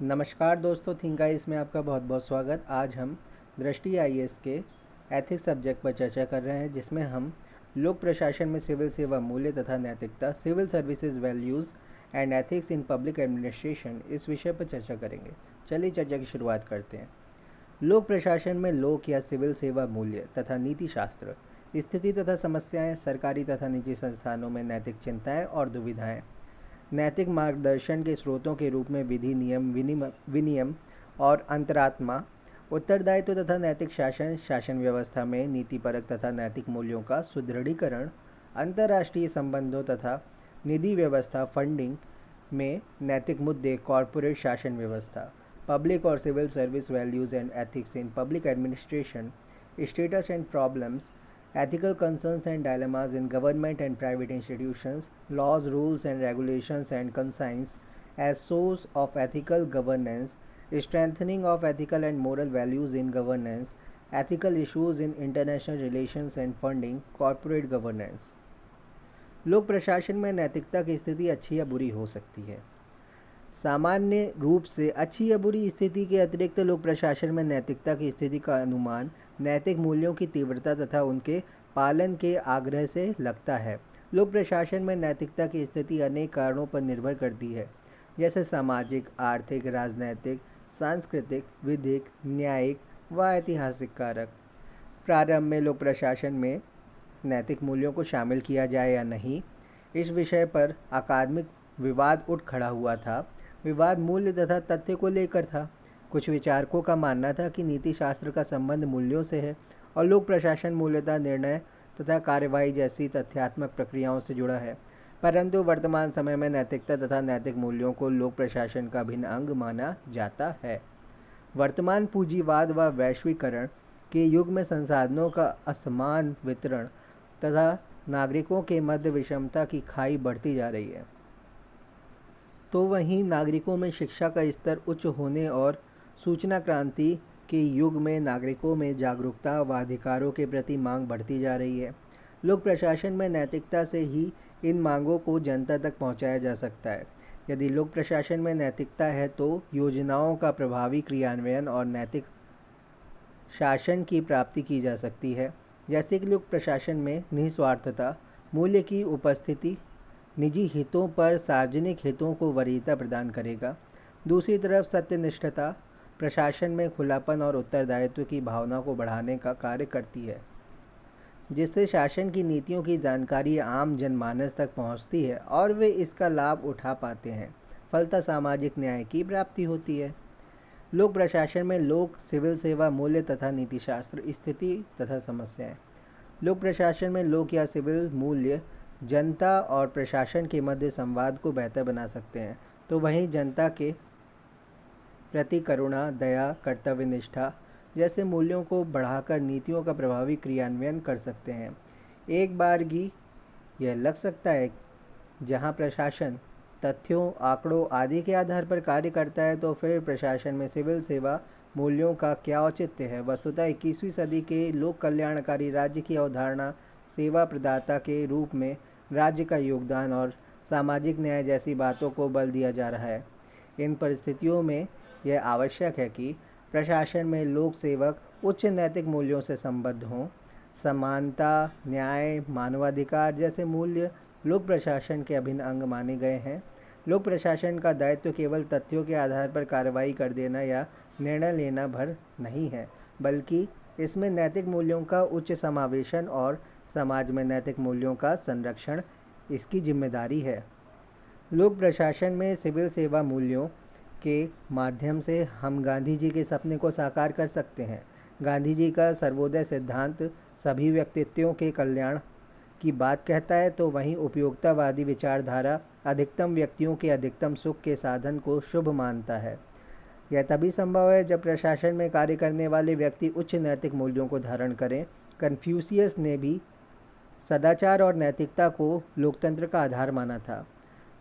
नमस्कार दोस्तों, think guys में आपका बहुत बहुत स्वागत। आज हम दृष्टि आईएएस के एथिक्स सब्जेक्ट पर चर्चा कर रहे हैं, जिसमें हम लोक प्रशासन में सिविल सेवा मूल्य तथा नैतिकता, civil services values and ethics in public administration, इस विषय पर चर्चा करेंगे। चलिए चर्चा की शुरुआत करते हैं। लोक प्रशासन में लोक या सिविल सेवा मूल्य तथा नीति शास्त्र, स्थिति तथा समस्याएं, सरकारी तथा निजी संस्थानों में नैतिक चिंताएं और दुविधाएं, नैतिक मार्गदर्शन के स्रोतों के रूप में विधि, नियम, विनियम और अंतरात्मा, उत्तरदायित्व तथा नैतिक शासन, शासन व्यवस्था में नीतिपरक तथा नैतिक मूल्यों का सुदृढ़ीकरण, अंतर्राष्ट्रीय संबंधों तथा निधि व्यवस्था, फंडिंग में नैतिक मुद्दे, कॉरपोरेट शासन व्यवस्था, पब्लिक और civil service values and ethics in public administration, status and problems, ethical concerns and dilemmas in government and private institutions, laws, rules and regulations and conscience as source of ethical governance, strengthening of ethical and moral values in governance, ethical issues in international relations and funding, corporate governance। लोक प्रशासन में नैतिकता की स्थिति अच्छी या बुरी हो सकती है। सामान्य रूप से अच्छी या बुरी स्थिति के अतिरिक्त लोक प्रशासन में नैतिकता की स्थिति का अनुमान नैतिक मूल्यों की तीव्रता तथा उनके पालन के आग्रह से लगता है। लोक प्रशासन में नैतिकता की स्थिति अनेक कारणों पर निर्भर करती है, जैसे सामाजिक, आर्थिक, राजनैतिक, सांस्कृतिक, विधिक, न्यायिक व ऐतिहासिक कारक। प्रारंभ में लोक प्रशासन में नैतिक मूल्यों को शामिल किया जाए या नहीं, इस विषय पर अकादमिक विवाद उठ खड़ा हुआ था। विवाद मूल्य तथा तथ्य को लेकर था। कुछ विचारकों का मानना था कि नीति शास्त्र का संबंध मूल्यों से है और लोक प्रशासन मूल्यता, निर्णय तथा कार्यवाही जैसी तथ्यात्मक प्रक्रियाओं से जुड़ा है। परंतु वर्तमान समय में नैतिकता तथा नैतिक मूल्यों को लोक प्रशासन का अभिन्न अंग माना जाता है। वर्तमान पूंजीवाद व वैश्वीकरण के युग में संसाधनों का असमान वितरण तथा नागरिकों के मध्य विषमता की खाई बढ़ती जा रही है, तो वहीं नागरिकों में शिक्षा का स्तर उच्च होने और सूचना क्रांति के युग में नागरिकों में जागरूकता व अधिकारों के प्रति मांग बढ़ती जा रही है। लोक प्रशासन में नैतिकता से ही इन मांगों को जनता तक पहुंचाया जा सकता है। यदि लोक प्रशासन में नैतिकता है तो योजनाओं का प्रभावी क्रियान्वयन और नैतिक शासन की प्राप्ति की जा सकती है। जैसे कि लोक प्रशासन में निस्वार्थता, मूल्य की उपस्थिति निजी हितों पर सार्वजनिक हितों को वरीयता प्रदान करेगा। दूसरी तरफ सत्यनिष्ठता प्रशासन में खुलापन और उत्तरदायित्व की भावना को बढ़ाने का कार्य करती है, जिससे शासन की नीतियों की जानकारी आम जनमानस तक पहुंचती है और वे इसका लाभ उठा पाते हैं। फलतः सामाजिक न्याय की प्राप्ति होती है। लोक प्रशासन में लोक, सिविल सेवा मूल्य तथा नीतिशास्त्र, स्थिति तथा समस्याएं। लोक प्रशासन में लोक या सिविल मूल्य जनता और प्रशासन के मध्य संवाद को बेहतर बना सकते हैं, तो वहीं जनता के प्रति करुणा, दया, कर्तव्यनिष्ठा जैसे मूल्यों को बढ़ाकर नीतियों का प्रभावी क्रियान्वयन कर सकते हैं। एक बारगी यह लग सकता है, जहां प्रशासन तथ्यों, आंकड़ों आदि के आधार पर कार्य करता है, तो फिर प्रशासन में सिविल सेवा मूल्यों का क्या औचित्य है। वस्तुतः 21वीं सदी के लोक कल्याणकारी राज्य की अवधारणा सेवा प्रदाता के रूप में राज्य का योगदान और सामाजिक न्याय जैसी बातों को बल दिया जा रहा है। इन परिस्थितियों में यह आवश्यक है कि प्रशासन में लोक सेवक उच्च नैतिक मूल्यों से संबद्ध हों। समानता, न्याय, मानवाधिकार जैसे मूल्य लोक प्रशासन के अभिन्न अंग माने गए हैं। लोक प्रशासन का दायित्व केवल तथ्यों के आधार पर कार्रवाई कर देना या निर्णय लेना भर नहीं है, बल्कि इसमें नैतिक मूल्यों का उच्च समावेशन और समाज में नैतिक मूल्यों का संरक्षण इसकी जिम्मेदारी है। लोक प्रशासन में सिविल सेवा मूल्यों के माध्यम से हम गांधी जी के सपने को साकार कर सकते हैं। गांधी जी का सर्वोदय सिद्धांत सभी व्यक्तित्वों के कल्याण की बात कहता है, तो वहीं उपयोगितावादी विचारधारा अधिकतम व्यक्तियों के अधिकतम सुख के साधन को शुभ मानता है। यह तभी संभव है जब प्रशासन में कार्य करने वाले व्यक्ति उच्च नैतिक मूल्यों को धारण करें। कन्फ्यूशियस ने भी सदाचार और नैतिकता को लोकतंत्र का आधार माना था।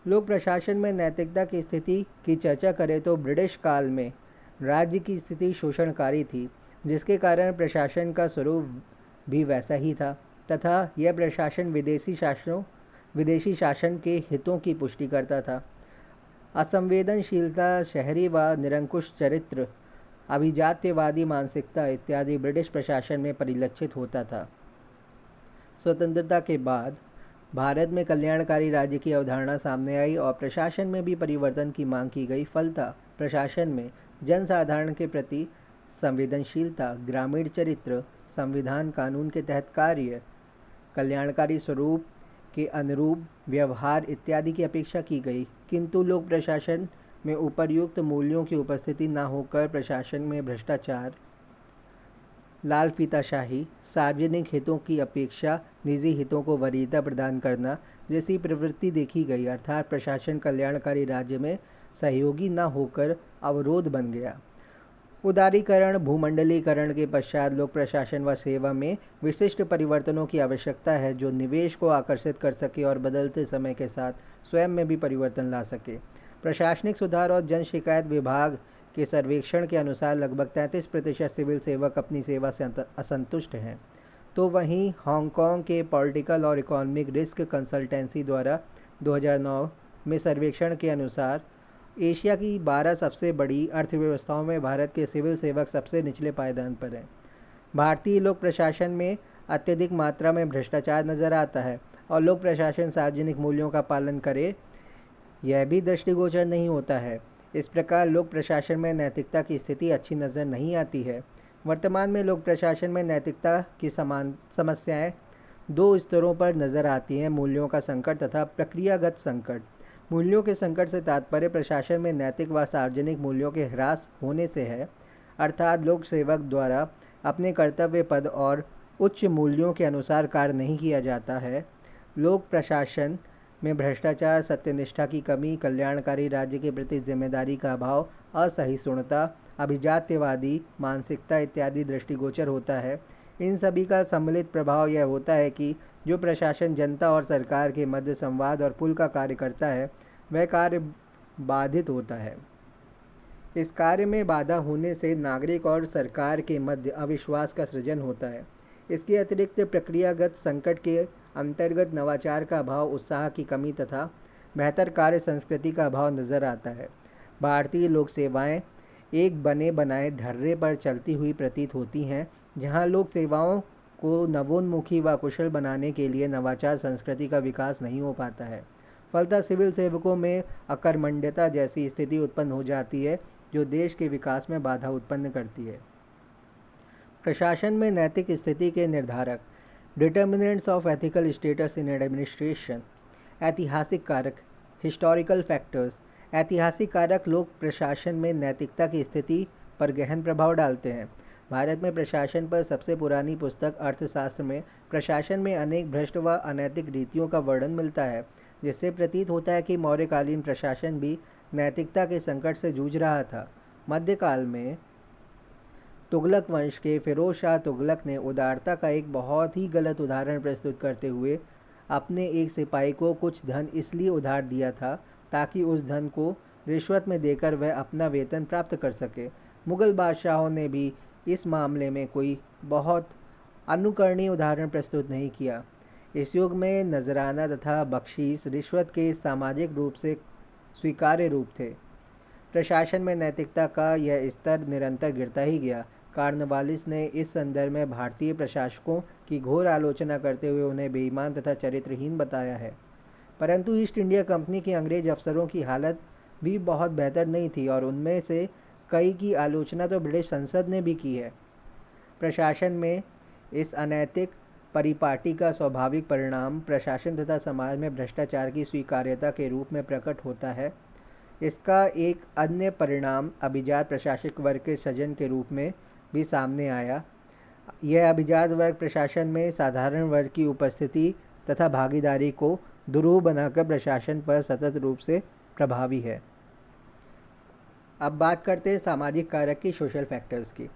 लोक प्रशासन में नैतिकता की स्थिति की चर्चा करें तो ब्रिटिश काल में राज्य की स्थिति शोषणकारी थी, जिसके कारण प्रशासन का स्वरूप भी वैसा ही था तथा यह प्रशासन विदेशी शासन के हितों की पुष्टि करता था। असंवेदनशीलता, शहरी व निरंकुश चरित्र, अभिजात्यवादी मानसिकता इत्यादि ब्रिटिश प्रशासन में परिलक्षित होता था। स्वतंत्रता के बाद भारत में कल्याणकारी राज्य की अवधारणा सामने आई और प्रशासन में भी परिवर्तन की मांग की गई। फलतः प्रशासन में जनसाधारण के प्रति संवेदनशीलता, ग्रामीण चरित्र, संविधान कानून के तहत कार्य, कल्याणकारी स्वरूप के अनुरूप व्यवहार इत्यादि की अपेक्षा की गई। किंतु लोक प्रशासन में उपर्युक्त मूल्यों की उपस्थिति न होकर प्रशासन में भ्रष्टाचार, लाल फीताशाही, सार्वजनिक हितों की अपेक्षा निजी हितों को वरीयता प्रदान करना जैसी प्रवृत्ति देखी गई। अर्थात प्रशासन कल्याणकारी राज्य में सहयोगी न होकर अवरोध बन गया। उदारीकरण, भूमंडलीकरण के पश्चात लोक प्रशासन व सेवा में विशिष्ट परिवर्तनों की आवश्यकता है जो निवेश को आकर्षित कर सके और बदलते समय के साथ स्वयं में भी परिवर्तन ला सके। प्रशासनिक सुधार और जन शिकायत विभाग के सर्वेक्षण के अनुसार लगभग 33% सिविल सेवक अपनी सेवा से असंतुष्ट हैं। तो वहीं हांगकांग के पॉलिटिकल और इकोनॉमिक रिस्क कंसल्टेंसी द्वारा 2009 में सर्वेक्षण के अनुसार एशिया की 12 सबसे बड़ी अर्थव्यवस्थाओं में भारत के सिविल सेवक सबसे निचले पायदान पर हैं। भारतीय लोक प्रशासन में अत्यधिक मात्रा में भ्रष्टाचार नज़र आता है और लोक प्रशासन सार्वजनिक मूल्यों का पालन करे यह भी दृष्टिगोचर नहीं होता है। इस प्रकार लोक प्रशासन में नैतिकता की स्थिति अच्छी नज़र नहीं आती है। वर्तमान में लोक प्रशासन में नैतिकता की समस्याएं दो स्तरों पर नज़र आती हैं: मूल्यों का संकट तथा प्रक्रियागत संकट। मूल्यों के संकट से तात्पर्य प्रशासन में नैतिक व सार्वजनिक मूल्यों के ह्रास होने से है, अर्थात लोक सेवक द्वारा अपने कर्तव्य पद और उच्च मूल्यों के अनुसार कार्य नहीं किया जाता है। लोक प्रशासन में भ्रष्टाचार, सत्यनिष्ठा की कमी, कल्याणकारी राज्य के प्रति जिम्मेदारी का अभाव, असहिष्णुता, अभिजात्यवादी मानसिकता इत्यादि दृष्टिगोचर होता है। इन सभी का सम्मिलित प्रभाव यह होता है कि जो प्रशासन जनता और सरकार के मध्य संवाद और पुल का कार्य करता है वह कार्य बाधित होता है। इस कार्य में बाधा होने से नागरिक और सरकार के मध्य अविश्वास का सृजन होता है। इसके अतिरिक्त प्रक्रियागत संकट के अंतर्गत नवाचार का अभाव, उत्साह की कमी तथा बेहतर कार्य संस्कृति का अभाव नज़र आता है। भारतीय लोक सेवाएं एक बने बनाए ढर्रे पर चलती हुई प्रतीत होती हैं, जहां लोक सेवाओं को नवोन्मुखी व कुशल बनाने के लिए नवाचार संस्कृति का विकास नहीं हो पाता है। फलतः सिविल सेवकों में अकर्मण्यता जैसी स्थिति उत्पन्न हो जाती है जो देश के विकास में बाधा उत्पन्न करती है। प्रशासन में नैतिक स्थिति के निर्धारक, determinants of ethical status in administration. ऐतिहासिक कारक, हिस्टोरिकल फैक्टर्स। ऐतिहासिक कारक लोक प्रशासन में नैतिकता की स्थिति पर गहन प्रभाव डालते हैं। भारत में प्रशासन पर सबसे पुरानी पुस्तक अर्थशास्त्र में प्रशासन में अनेक भ्रष्ट व अनैतिक रीतियों का वर्णन मिलता है, जिससे प्रतीत होता है कि मौर्यकालीन प्रशासन भी नैतिकता के संकट से जूझ रहा था। मध्यकाल में तुगलक वंश के फिरोज शाह तुगलक ने उदारता का एक बहुत ही गलत उदाहरण प्रस्तुत करते हुए अपने एक सिपाही को कुछ धन इसलिए उधार दिया था ताकि उस धन को रिश्वत में देकर वह अपना वेतन प्राप्त कर सके। मुग़ल बादशाहों ने भी इस मामले में कोई बहुत अनुकरणीय उदाहरण प्रस्तुत नहीं किया। इस युग में नजराना तथा बख्शीश रिश्वत के सामाजिक रूप से स्वीकार्य रूप थे। प्रशासन में नैतिकता का यह स्तर निरंतर गिरता ही गया। कार्नवालिस ने इस संदर्भ में भारतीय प्रशासकों की घोर आलोचना करते हुए उन्हें बेईमान तथा चरित्रहीन बताया है। परंतु ईस्ट इंडिया कंपनी के अंग्रेज अफसरों की हालत भी बहुत बेहतर नहीं थी और उनमें से कई की आलोचना तो ब्रिटिश संसद ने भी की है। प्रशासन में इस अनैतिक परिपाटी का स्वाभाविक परिणाम प्रशासन तथा समाज में भ्रष्टाचार की स्वीकार्यता के रूप में प्रकट होता है। इसका एक अन्य परिणाम अभिजात प्रशासक वर्ग के सृजन के रूप में भी सामने आया। यह अभिजात वर्ग प्रशासन में साधारण वर्ग की उपस्थिति तथा भागीदारी को दुरूह बनाकर प्रशासन पर सतत रूप से प्रभावी है। अब बात करते हैं सामाजिक कारक की, सोशल फैक्टर्स की।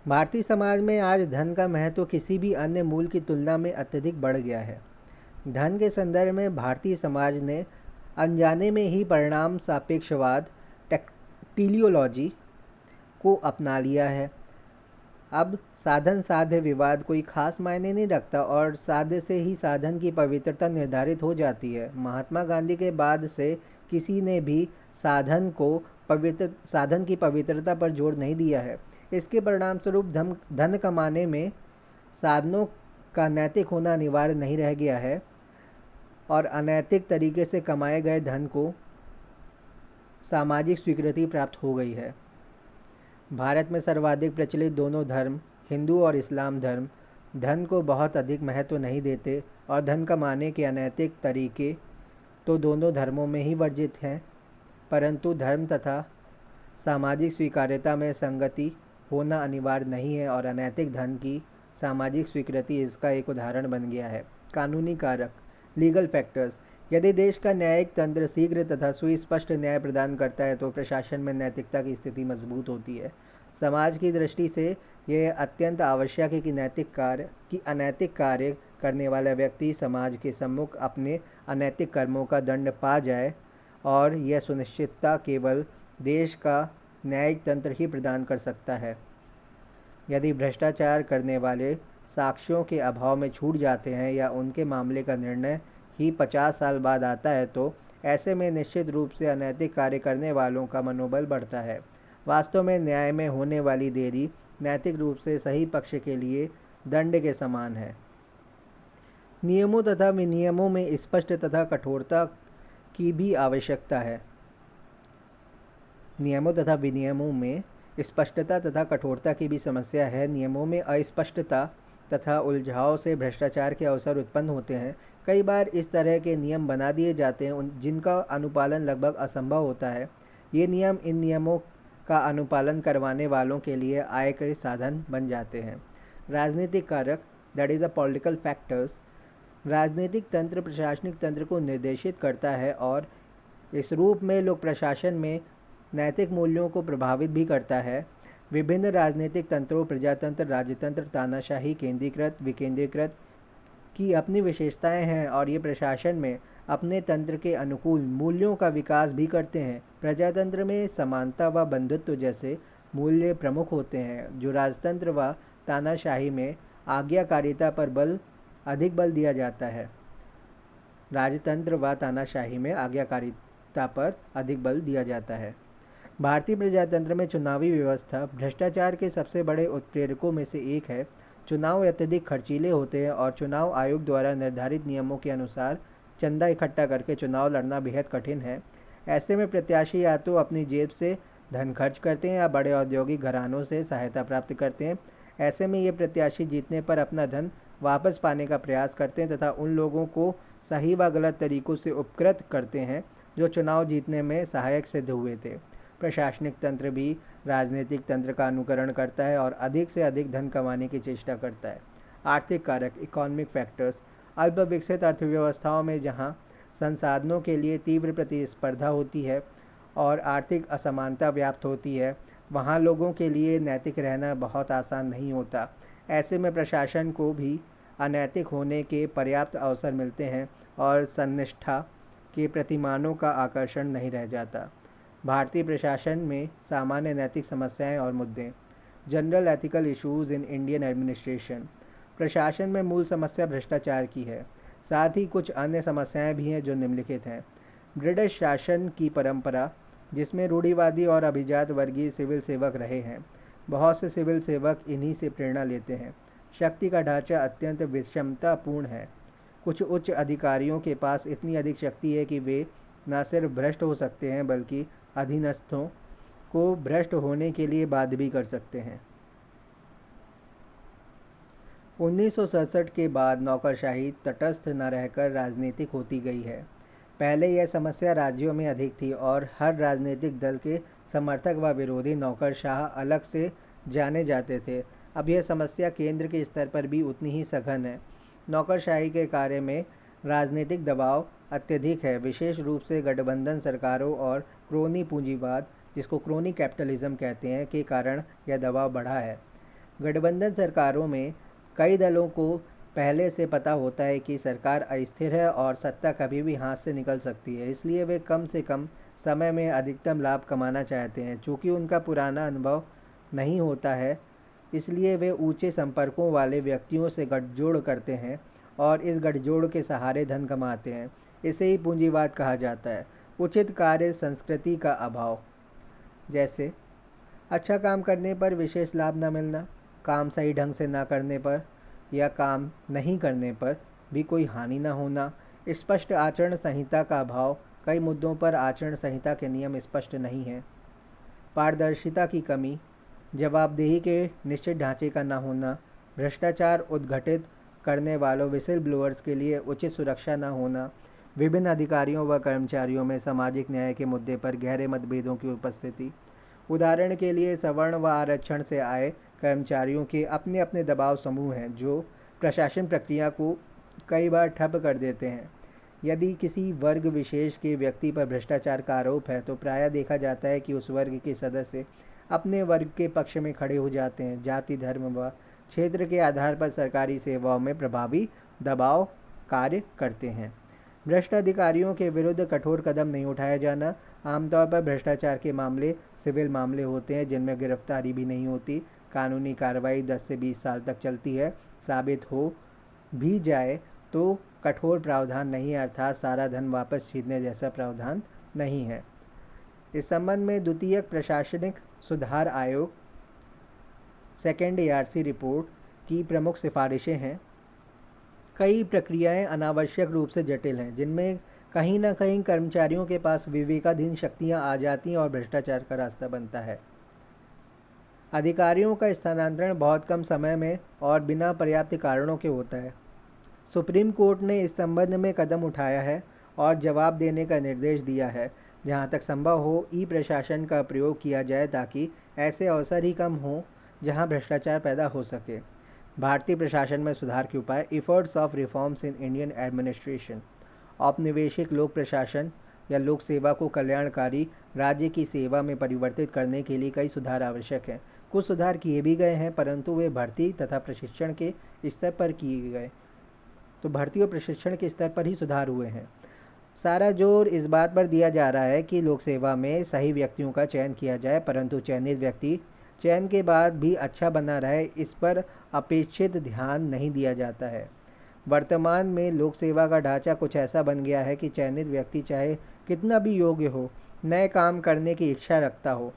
भारतीय समाज में आज धन का महत्व किसी भी अन्य मूल की तुलना में अत्यधिक बढ़ गया है। धन के संदर्भ में भारतीय समाज ने अनजाने में ही परिणाम सापेक्षवाद, टेलियोलॉजी को अपना लिया है। अब साधन साध्य विवाद कोई खास मायने नहीं रखता और साध्य से ही साधन की पवित्रता निर्धारित हो जाती है। महात्मा गांधी के बाद से किसी ने भी साधन की पवित्रता पर जोर नहीं दिया है। इसके परिणामस्वरूप धन कमाने में साधनों का नैतिक होना अनिवार्य नहीं रह गया है और अनैतिक तरीके से कमाए गए धन को सामाजिक स्वीकृति प्राप्त हो गई है। भारत में सर्वाधिक प्रचलित दोनों धर्म, हिंदू और इस्लाम धर्म, धन को बहुत अधिक महत्व नहीं देते और धन कमाने के अनैतिक तरीके तो दोनों धर्मों में ही वर्जित हैं, परंतु धर्म तथा सामाजिक स्वीकार्यता में संगति होना अनिवार्य नहीं है और अनैतिक धन की सामाजिक स्वीकृति इसका एक उदाहरण बन गया है। कानूनी कारक, लीगल फैक्टर्स। यदि देश का न्यायिक तंत्र शीघ्र तथा सुस्पष्ट न्याय प्रदान करता है तो प्रशासन में नैतिकता की स्थिति मजबूत होती है। समाज की दृष्टि से यह अत्यंत आवश्यक है कि अनैतिक कार्य करने वाला व्यक्ति समाज के सम्मुख अपने अनैतिक कर्मों का दंड पा जाए, और यह सुनिश्चितता केवल देश का न्यायिक तंत्र ही प्रदान कर सकता है। यदि भ्रष्टाचार करने वाले साक्ष्यों के अभाव में छूट जाते हैं या उनके मामले का निर्णय ही 50 साल बाद आता है तो ऐसे में निश्चित रूप से अनैतिक कार्य करने वालों का मनोबल बढ़ता है। वास्तव में न्याय में होने वाली देरी नैतिक रूप से सही पक्ष के लिए दंड के समान है। नियमों तथा विनियमों में स्पष्ट तथा कठोरता की भी आवश्यकता है। नियमों तथा विनियमों में स्पष्टता तथा कठोरता की भी समस्या है। नियमों में अस्पष्टता तथा उलझाव से भ्रष्टाचार के अवसर उत्पन्न होते हैं। कई बार इस तरह के नियम बना दिए जाते हैं जिनका अनुपालन लगभग असंभव होता है। ये नियम इन नियमों का अनुपालन करवाने वालों के लिए आय के साधन बन जाते हैं। राजनीतिक कारक, that is a political factors. राजनीतिक तंत्र प्रशासनिक तंत्र को निर्देशित करता है और इस रूप में लोक प्रशासन में नैतिक मूल्यों को प्रभावित भी करता है। विभिन्न राजनीतिक तंत्रों, प्रजातंत्र, राजतंत्र, तानाशाही, केंद्रीकृत, विकेंद्रीकृत की अपनी विशेषताएं हैं और ये प्रशासन में अपने तंत्र के अनुकूल मूल्यों का विकास भी करते हैं। प्रजातंत्र में समानता व बंधुत्व जैसे मूल्य प्रमुख होते हैं, जो राजतंत्र व तानाशाही में आज्ञाकारिता पर अधिक बल दिया जाता है। राजतंत्र व तानाशाही में आज्ञाकारिता पर अधिक बल दिया जाता है। भारतीय प्रजातंत्र में चुनावी व्यवस्था भ्रष्टाचार के सबसे बड़े उत्प्रेरकों में से एक है। चुनाव अत्यधिक खर्चीले होते हैं और चुनाव आयोग द्वारा निर्धारित नियमों के अनुसार चंदा इकट्ठा करके चुनाव लड़ना बेहद कठिन है। ऐसे में प्रत्याशी या तो अपनी जेब से धन खर्च करते हैं या बड़े औद्योगिक घरानों से सहायता प्राप्त करते हैं। ऐसे में ये प्रत्याशी जीतने पर अपना धन वापस पाने का प्रयास करते हैं तथा उन लोगों को सही व गलत तरीकों से उपकृत करते हैं जो चुनाव जीतने में सहायक सिद्ध हुए थे। प्रशासनिक तंत्र भी राजनीतिक तंत्र का अनुकरण करता है और अधिक से अधिक धन कमाने की चेष्टा करता है। आर्थिक कारक, इकोनॉमिक फैक्टर्स। अल्प विकसित अर्थव्यवस्थाओं में जहां संसाधनों के लिए तीव्र प्रतिस्पर्धा होती है और आर्थिक असमानता व्याप्त होती है, वहां लोगों के लिए नैतिक रहना बहुत आसान नहीं होता। ऐसे में प्रशासन को भी अनैतिक होने के पर्याप्त अवसर मिलते हैं और सन्निष्ठा के प्रतिमानों का आकर्षण नहीं रह जाता। भारतीय प्रशासन में सामान्य नैतिक समस्याएं और मुद्दे। General ethical issues in Indian administration. प्रशासन में मूल समस्या भ्रष्टाचार की है। साथ ही कुछ अन्य समस्याएं भी हैं जो निम्नलिखित हैं। ब्रिटिश शासन की परंपरा, जिसमें रूढ़िवादी और अभिजात वर्गीय सिविल सेवक रहे हैं। बहुत से सिविल सेवक इन्हीं से प्रेरणा लेते हैं। शक्ति का ढांचा अत्यंत विषमतापूर्ण है। कुछ उच्च अधिकारियों के पास इतनी अधिक शक्ति है कि वे न सिर्फ भ्रष्ट हो सकते हैं बल्कि अधीनस्थों को भ्रष्ट होने के लिए बाध्य भी कर सकते हैं। 1967 के बाद नौकरशाही तटस्थ न रहकर राजनीतिक होती गई है। पहले यह समस्या राज्यों में अधिक थी और हर राजनीतिक दल के समर्थक व विरोधी नौकरशाह अलग से जाने जाते थे। अब यह समस्या केंद्र के स्तर पर भी उतनी ही सघन है। नौकरशाही के कार्य में राजनीतिक दबाव अत्यधिक है, विशेष रूप से गठबंधन सरकारों और क्रोनी पूंजीवाद, जिसको क्रोनी कैपिटलिज्म कहते हैं, के कारण यह दबाव बढ़ा है। गठबंधन सरकारों में कई दलों को पहले से पता होता है कि सरकार अस्थिर है और सत्ता कभी भी हाथ से निकल सकती है, इसलिए वे कम से कम समय में अधिकतम लाभ कमाना चाहते हैं। चूँकि उनका पुराना अनुभव नहीं होता है, इसलिए वे ऊंचे संपर्कों वाले व्यक्तियों से गठजोड़ करते हैं और इस गठजोड़ के सहारे धन कमाते हैं। इसे ही पूंजीवाद कहा जाता है। उचित कार्य संस्कृति का अभाव, जैसे अच्छा काम करने पर विशेष लाभ न मिलना, काम सही ढंग से ना करने पर या काम नहीं करने पर भी कोई हानि न होना, स्पष्ट आचरण संहिता का अभाव, कई मुद्दों पर आचरण संहिता के नियम स्पष्ट नहीं हैं, पारदर्शिता की कमी, जवाबदेही के निश्चित ढांचे का न होना, भ्रष्टाचार उद्घटित करने वालों विसिल ब्लोअर्स के लिए उचित सुरक्षा न होना, विभिन्न अधिकारियों व कर्मचारियों में सामाजिक न्याय के मुद्दे पर गहरे मतभेदों की उपस्थिति। उदाहरण के लिए सवर्ण व आरक्षण से आए कर्मचारियों के अपने अपने दबाव समूह हैं जो प्रशासन प्रक्रिया को कई बार ठप कर देते हैं। यदि किसी वर्ग विशेष के व्यक्ति पर भ्रष्टाचार का आरोप है तो प्रायः देखा जाता है कि उस वर्ग के सदस्य अपने वर्ग के पक्ष में खड़े हो जाते हैं। जाति, धर्म व क्षेत्र के आधार पर सरकारी सेवाओं में प्रभावी दबाव कार्य करते हैं। भ्रष्ट अधिकारियों के विरुद्ध कठोर कदम नहीं उठाया जाना। आमतौर पर भ्रष्टाचार के मामले सिविल मामले होते हैं जिनमें गिरफ्तारी भी नहीं होती। कानूनी कार्रवाई 10 से 20 साल तक चलती है। साबित हो भी जाए तो कठोर प्रावधान नहीं है, अर्थात सारा धन वापस छीनने जैसा प्रावधान नहीं है। इस संबंध में द्वितीयक प्रशासनिक सुधार आयोग सेकेंड ARC रिपोर्ट की प्रमुख सिफारिशें हैं। कई प्रक्रियाएं अनावश्यक रूप से जटिल हैं, जिनमें कहीं ना कहीं कर्मचारियों के पास विवेकाधीन शक्तियां आ जाती हैं और भ्रष्टाचार का रास्ता बनता है। अधिकारियों का स्थानांतरण बहुत कम समय में और बिना पर्याप्त कारणों के होता है। सुप्रीम कोर्ट ने इस संबंध में कदम उठाया है और जवाब देने का निर्देश दिया है। जहां तक संभव हो ई प्रशासन का प्रयोग किया जाए ताकि ऐसे अवसर ही कम हों जहां भ्रष्टाचार पैदा हो सके। भारतीय प्रशासन में सुधार के उपाय, efforts of reforms in Indian administration. औपनिवेशिक लोक प्रशासन या लोक सेवा को कल्याणकारी राज्य की सेवा में परिवर्तित करने के लिए कई सुधार आवश्यक हैं। कुछ सुधार किए भी गए हैं परंतु वे भर्ती तथा प्रशिक्षण के स्तर पर किए गए, तो भर्ती और प्रशिक्षण के स्तर पर ही सुधार हुए हैं। सारा जोर इस बात पर दिया जा रहा है कि लोक सेवा में सही व्यक्तियों का चयन किया जाए, परंतु चयनित व्यक्ति चयन के बाद भी अच्छा बना रहे, इस पर अपेक्षित ध्यान नहीं दिया जाता है। वर्तमान में लोक सेवा का ढांचा कुछ ऐसा बन गया है कि चयनित व्यक्ति चाहे कितना भी योग्य हो, नए काम करने की इच्छा रखता हो,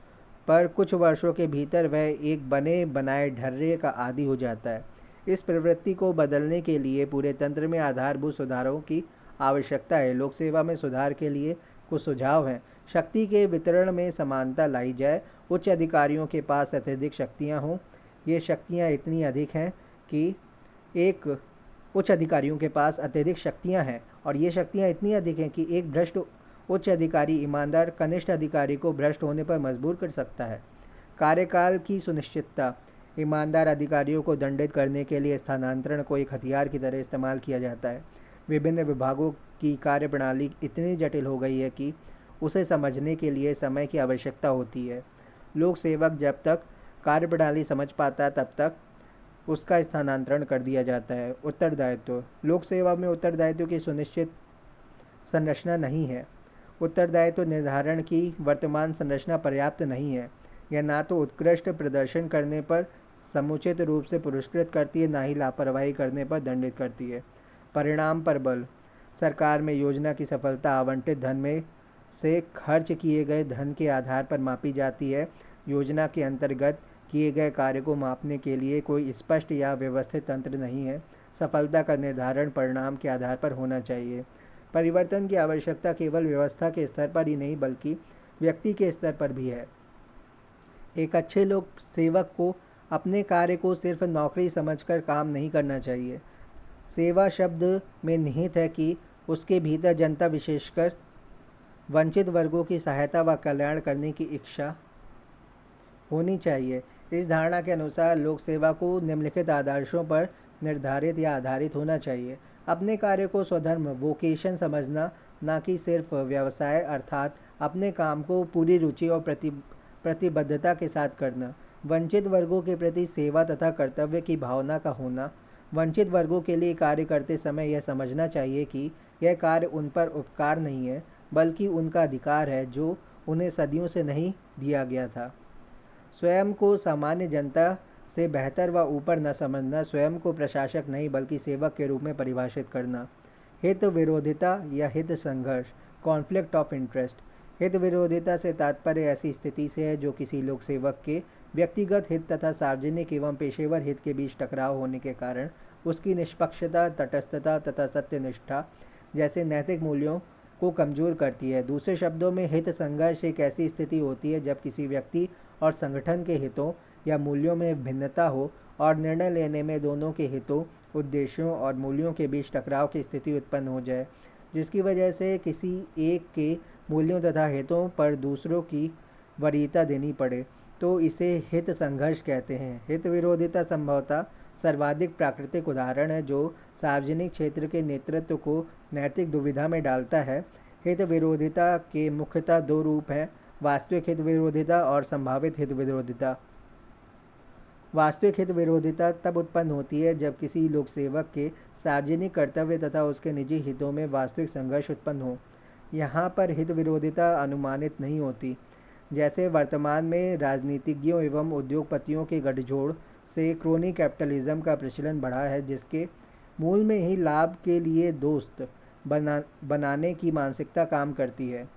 पर कुछ वर्षों के भीतर वह एक बने बनाए ढर्रे का आदी हो जाता है। इस प्रवृत्ति को बदलने के लिए पूरे तंत्र में आधारभूत सुधारों की आवश्यकता है। लोक सेवा में सुधार के लिए कुछ सुझाव हैं। शक्ति के वितरण में समानता लाई जाए। उच्च अधिकारियों के पास अत्यधिक शक्तियां हों। ये शक्तियां इतनी अधिक हैं कि एक उच्च अधिकारियों के पास अत्यधिक शक्तियां हैं और ये शक्तियां इतनी अधिक हैं कि एक भ्रष्ट उच्च अधिकारी ईमानदार कनिष्ठ अधिकारी को भ्रष्ट होने पर मजबूर कर सकता है। कार्यकाल की सुनिश्चितता। ईमानदार अधिकारियों को दंडित करने के लिए स्थानांतरण को एक हथियार की तरह इस्तेमाल किया जाता है। विभिन्न विभागों की कार्यप्रणाली इतनी जटिल हो गई है कि उसे समझने के लिए समय की आवश्यकता होती है। लोक सेवक जब तक कार्यप्रणाली समझ पाता तब तक उसका स्थानांतरण कर दिया जाता है। उत्तरदायित्व। लोक सेवा में उत्तरदायित्व की सुनिश्चित संरचना नहीं है। उत्तरदायित्व निर्धारण की वर्तमान संरचना पर्याप्त नहीं है। यह ना तो उत्कृष्ट प्रदर्शन करने पर समुचित रूप से पुरस्कृत करती है, ना ही लापरवाही करने पर दंडित करती है। परिणाम पर बल। सरकार में योजना की सफलता आवंटित धन में से खर्च किए गए धन के आधार पर मापी जाती है। योजना के अंतर्गत किए गए कार्य को मापने के लिए कोई स्पष्ट या व्यवस्थित तंत्र नहीं है। सफलता का निर्धारण परिणाम के आधार पर होना चाहिए। परिवर्तन की आवश्यकता केवल व्यवस्था के स्तर पर ही नहीं बल्कि व्यक्ति के स्तर पर भी है। एक अच्छे लोक सेवक को अपने कार्य को सिर्फ नौकरी समझकर काम नहीं करना चाहिए। सेवा शब्द में निहित है कि उसके भीतर जनता विशेषकर वंचित वर्गों की सहायता व कल्याण करने की इच्छा होनी चाहिए। इस धारणा के अनुसार लोक सेवा को निम्नलिखित आदर्शों पर निर्धारित या आधारित होना चाहिए। अपने कार्य को स्वधर्म वोकेशन समझना, ना कि सिर्फ व्यवसाय, अर्थात अपने काम को पूरी रुचि और प्रतिबद्धता के साथ करना। वंचित वर्गों के प्रति सेवा तथा कर्तव्य की भावना का होना। वंचित वर्गों के लिए कार्य करते समय यह समझना चाहिए कि यह कार्य उन पर उपकार नहीं है बल्कि उनका अधिकार है जो उन्हें सदियों से नहीं दिया गया था। स्वयं को सामान्य जनता से बेहतर व ऊपर न समझना, स्वयं को प्रशासक नहीं बल्कि सेवक के रूप में परिभाषित करना। हित विरोधिता या हित संघर्ष। Conflict of interest. हित विरोधिता से तात्पर्य ऐसी स्थिति से है जो किसी लोक सेवक के व्यक्तिगत हित तथा सार्वजनिक एवं पेशेवर हित के बीच टकराव होने के कारण उसकी निष्पक्षता, तटस्थता तथा सत्यनिष्ठा जैसे नैतिक मूल्यों को कमजोर करती है। दूसरे शब्दों में, हित संघर्ष एक ऐसी स्थिति होती है जब किसी व्यक्ति और संगठन के हितों या मूल्यों में भिन्नता हो और निर्णय लेने में दोनों के हितों, उद्देश्यों और मूल्यों के बीच टकराव की स्थिति उत्पन्न हो जाए, जिसकी वजह से किसी एक के मूल्यों तथा हितों पर दूसरों की वरीयता देनी पड़े, तो इसे हित संघर्ष कहते हैं। हित विरोधिता संभवतः सर्वाधिक प्राकृतिक उदाहरण है जो सार्वजनिक क्षेत्र के नेतृत्व को नैतिक दुविधा में डालता है। हित विरोधिता के मुख्यतः दो रूप हैं, वास्तविक हित विरोधिता और संभावित हित विरोधिता। वास्तविक हित विरोधिता तब उत्पन्न होती है जब किसी लोक सेवक के सार्वजनिक कर्तव्य तथा उसके निजी हितों में वास्तविक संघर्ष उत्पन्न हो। यहाँ पर हित विरोधिता अनुमानित नहीं होती। जैसे वर्तमान में राजनीतिज्ञों एवं उद्योगपतियों के गठजोड़ से क्रोनी कैपिटलिज्म का प्रचलन बढ़ा है, जिसके मूल में ही लाभ के लिए दोस्त बनाने की मानसिकता काम करती है।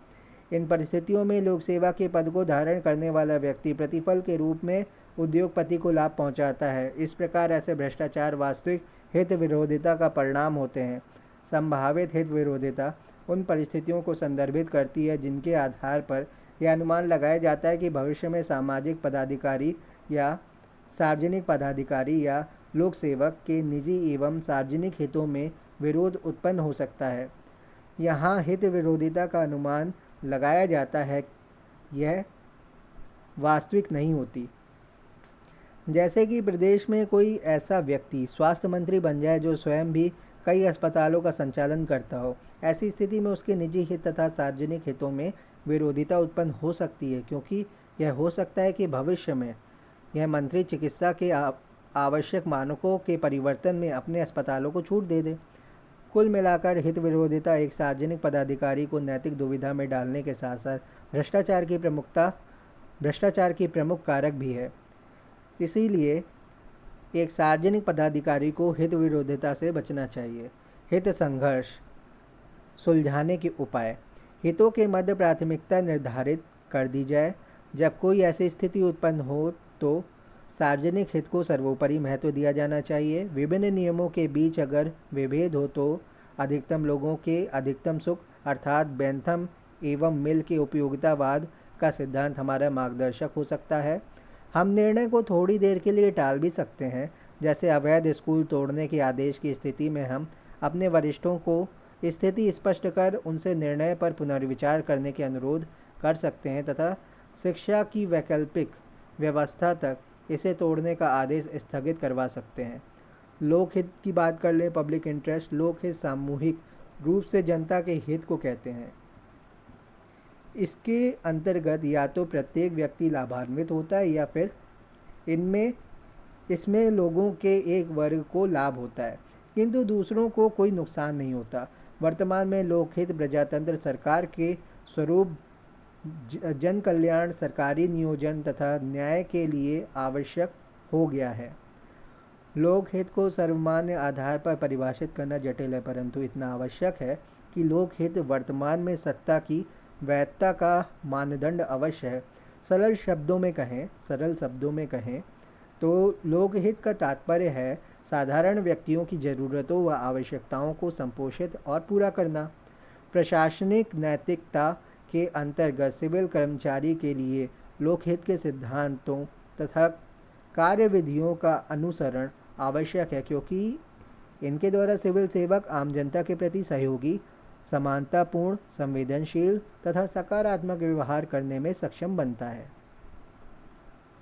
इन परिस्थितियों में लोक सेवा के पद को धारण करने वाला व्यक्ति प्रतिफल के रूप में उद्योगपति को लाभ पहुंचाता है। इस प्रकार ऐसे भ्रष्टाचार वास्तविक हित विरोधिता का परिणाम होते हैं। संभावित हित विरोधिता उन परिस्थितियों को संदर्भित करती है जिनके आधार पर यह अनुमान लगाया जाता है कि भविष्य में सामाजिक पदाधिकारी या सार्वजनिक पदाधिकारी या लोक सेवक के निजी एवं सार्वजनिक हितों में विरोध उत्पन्न हो सकता है। यहाँ हित विरोधिता का अनुमान लगाया जाता है, यह वास्तविक नहीं होती। जैसे कि प्रदेश में कोई ऐसा व्यक्ति स्वास्थ्य मंत्री बन जाए जो स्वयं भी कई अस्पतालों का संचालन करता हो। ऐसी स्थिति में उसके निजी हित तथा सार्वजनिक हितों में विरोधिता उत्पन्न हो सकती है, क्योंकि यह हो सकता है कि भविष्य में यह मंत्री चिकित्सा के आवश्यक मानकों के परिवर्तन में अपने अस्पतालों को छूट दे दे। कुल मिलाकर हित विरोधिता एक सार्वजनिक पदाधिकारी को नैतिक दुविधा में डालने के साथ साथ भ्रष्टाचार की प्रमुख कारक भी है। इसीलिए एक सार्वजनिक पदाधिकारी को हित विरोधिता से बचना चाहिए। हित संघर्ष सुलझाने के उपाय। हितों के मध्य प्राथमिकता निर्धारित कर दी जाए। जब कोई ऐसी स्थिति उत्पन्न हो तो सार्वजनिक हित को सर्वोपरि महत्व दिया जाना चाहिए। विभिन्न नियमों के बीच अगर विभेद हो तो अधिकतम लोगों के अधिकतम सुख अर्थात बेंथम एवं मिल के उपयोगितावाद का सिद्धांत हमारा मार्गदर्शक हो सकता है। हम निर्णय को थोड़ी देर के लिए टाल भी सकते हैं। जैसे अवैध स्कूल तोड़ने के आदेश की स्थिति में हम अपने वरिष्ठों को स्थिति स्पष्ट कर उनसे निर्णय पर पुनर्विचार करने के अनुरोध कर सकते हैं तथा शिक्षा की वैकल्पिक व्यवस्था तक इसे तोड़ने का आदेश स्थगित करवा सकते हैं। लोकहित की बात कर लें, पब्लिक इंटरेस्ट। लोकहित सामूहिक रूप से जनता के हित को कहते हैं। इसके अंतर्गत या तो प्रत्येक व्यक्ति लाभान्वित होता है या फिर इसमें लोगों के एक वर्ग को लाभ होता है, किंतु दूसरों को कोई नुकसान नहीं होता। वर्तमान में लोकहित प्रजातंत्र सरकार के स्वरूप जन कल्याण, सरकारी नियोजन तथा न्याय के लिए आवश्यक हो गया है। लोकहित को सर्वमान्य आधार पर परिभाषित करना जटिल है, परंतु इतना आवश्यक है कि लोकहित वर्तमान में सत्ता की वैधता का मानदंड अवश्य है। सरल शब्दों में कहें तो लोकहित का तात्पर्य है साधारण व्यक्तियों की ज़रूरतों व आवश्यकताओं को संपोषित और पूरा करना। प्रशासनिक नैतिकता के अंतर्गत सिविल कर्मचारी के लिए लोकहित के सिद्धांतों तथा कार्यविधियों का अनुसरण आवश्यक है, क्योंकि इनके द्वारा सिविल सेवक आम जनता के प्रति सहयोगी, समानतापूर्ण, संवेदनशील तथा सकारात्मक व्यवहार करने में सक्षम बनता है।